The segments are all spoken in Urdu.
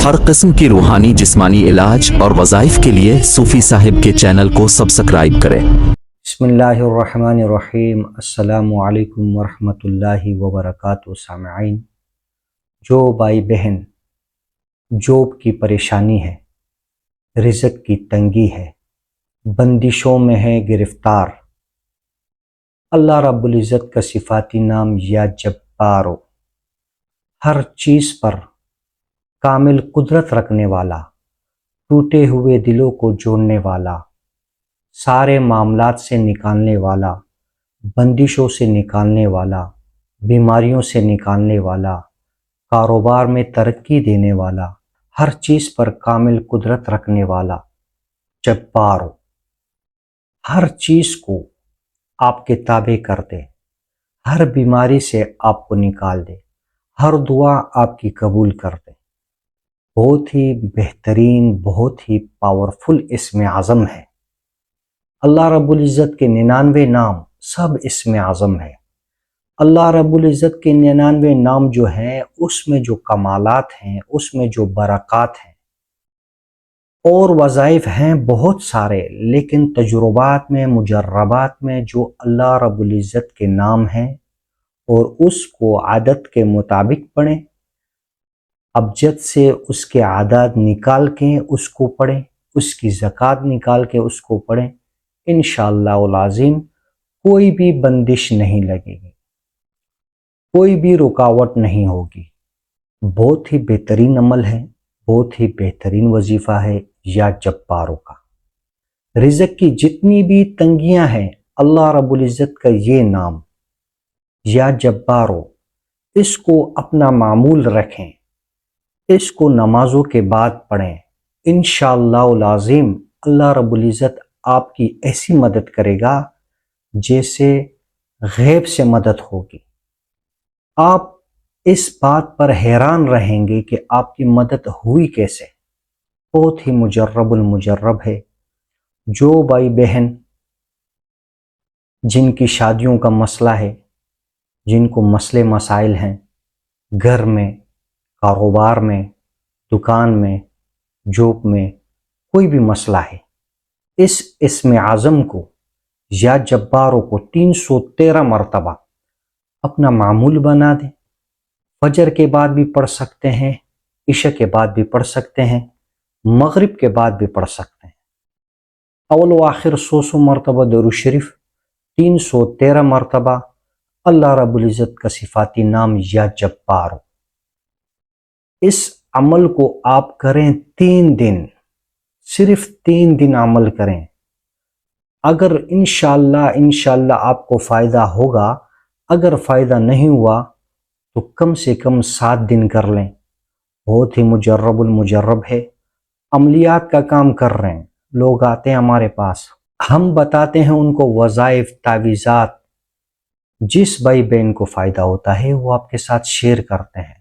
ہر قسم کی روحانی جسمانی علاج اور وظائف کے لیے صوفی صاحب کے چینل کو سبسکرائب کریں۔ بسم اللہ الرحمن الرحیم۔ السلام علیکم ورحمۃ اللہ وبرکاتہ۔ سامعین، جو بھائی بہن جاب کی پریشانی ہے، رزق کی تنگی ہے، بندشوں میں ہے گرفتار، اللہ رب العزت کا صفاتی نام یا جبارو، ہر چیز پر کامل قدرت رکھنے والا، ٹوٹے ہوئے دلوں کو جوڑنے والا، سارے معاملات سے نکالنے والا، بندشوں سے نکالنے والا، بیماریوں سے نکالنے والا، کاروبار میں ترقی دینے والا، ہر چیز پر کامل قدرت رکھنے والا جبارو، ہر چیز کو آپ کے تابع کر دے، ہر بیماری سے آپ کو نکال دے، ہر دعا آپ کی قبول کر دے۔ بہت ہی بہترین، بہت ہی پاورفل اسم اعظم ہے۔ اللہ رب العزت کے 99 نام سب اسم اعظم ہے۔ اللہ رب العزت کے 99 نام جو ہیں، اس میں جو کمالات ہیں، اس میں جو برکات ہیں اور وظائف ہیں بہت سارے، لیکن تجربات میں، مجربات میں جو اللہ رب العزت کے نام ہیں اور اس کو عادت کے مطابق پڑھیں، ابجد سے اس کے اعداد نکال کے اس کو پڑھیں، اس کی زکوٰۃ نکال کے اس کو پڑھیں، انشاءاللہ العظیم کوئی بھی بندش نہیں لگے گی، کوئی بھی رکاوٹ نہیں ہوگی۔ بہت ہی بہترین عمل ہے، بہت ہی بہترین وظیفہ ہے یا جباروں کا۔ رزق کی جتنی بھی تنگیاں ہیں، اللہ رب العزت کا یہ نام یا جبارو، اس کو اپنا معمول رکھیں، اس کو نمازوں کے بعد پڑھیں، انشاءاللہ العظیم اللہ رب العزت آپ کی ایسی مدد کرے گا جیسے غیب سے مدد ہوگی۔ آپ اس بات پر حیران رہیں گے کہ آپ کی مدد ہوئی کیسے۔ بہت ہی مجرب المجرب ہے۔ جو بھائی بہن جن کی شادیوں کا مسئلہ ہے، جن کو مسئلے مسائل ہیں، گھر میں، کاروبار میں، دکان میں، جاب میں، کوئی بھی مسئلہ ہے، اس اسم اعظم کو یا جباروں کو 313 مرتبہ اپنا معمول بنا دیں۔ فجر کے بعد بھی پڑھ سکتے ہیں، عشاء کے بعد بھی پڑھ سکتے ہیں، مغرب کے بعد بھی پڑھ سکتے ہیں۔ اول و آخر 100 مرتبہ درود شریف، 313 مرتبہ اللہ رب العزت کا صفاتی نام یا جبارو۔ اس عمل کو آپ کریں 3 دن، صرف 3 دن عمل کریں۔ اگر انشاءاللہ آپ کو فائدہ ہوگا، اگر فائدہ نہیں ہوا تو کم سے کم 7 دن کر لیں۔ بہت ہی مجرب المجرب ہے۔ عملیات کا کام کر رہے ہیں، لوگ آتے ہیں ہمارے پاس، ہم بتاتے ہیں ان کو وظائف، تعویذات، جس بھائی بہن کو فائدہ ہوتا ہے وہ آپ کے ساتھ شیئر کرتے ہیں۔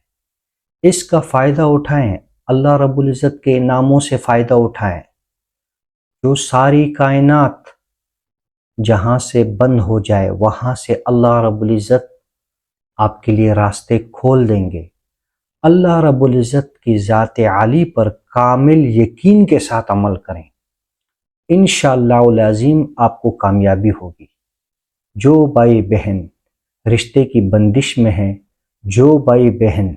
اس کا فائدہ اٹھائیں، اللہ رب العزت کے ناموں سے فائدہ اٹھائیں۔ جو ساری کائنات جہاں سے بند ہو جائے، وہاں سے اللہ رب العزت آپ کے لیے راستے کھول دیں گے۔ اللہ رب العزت کی ذات عالی پر کامل یقین کے ساتھ عمل کریں، انشاءاللہ العظیم آپ کو کامیابی ہوگی۔ جو بھائی بہن رشتے کی بندش میں ہیں، جو بھائی بہن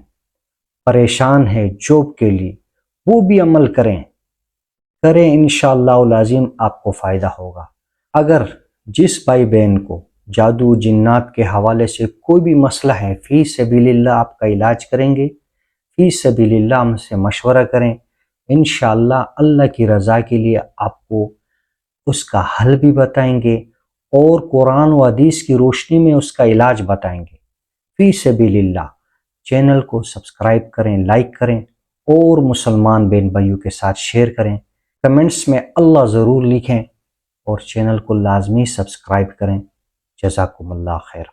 پریشان ہے جاب کے لیے، وہ بھی عمل کریں انشاءاللہ العظیم آپ کو فائدہ ہوگا۔ اگر جس بھائی بہن کو جادو جنات کے حوالے سے کوئی بھی مسئلہ ہے، فی سبیل اللہ آپ کا علاج کریں گے، فی سبیل اللہ ہم سے مشورہ کریں، انشاءاللہ اللہ کی رضا کے لیے آپ کو اس کا حل بھی بتائیں گے اور قرآن و حدیث کی روشنی میں اس کا علاج بتائیں گے، فی سبیل اللہ۔ چینل کو سبسکرائب کریں، لائک کریں اور مسلمان بہن بھائیوں کے ساتھ شیئر کریں۔ کمنٹس میں اللہ ضرور لکھیں اور چینل کو لازمی سبسکرائب کریں۔ جزاکم اللہ خیر۔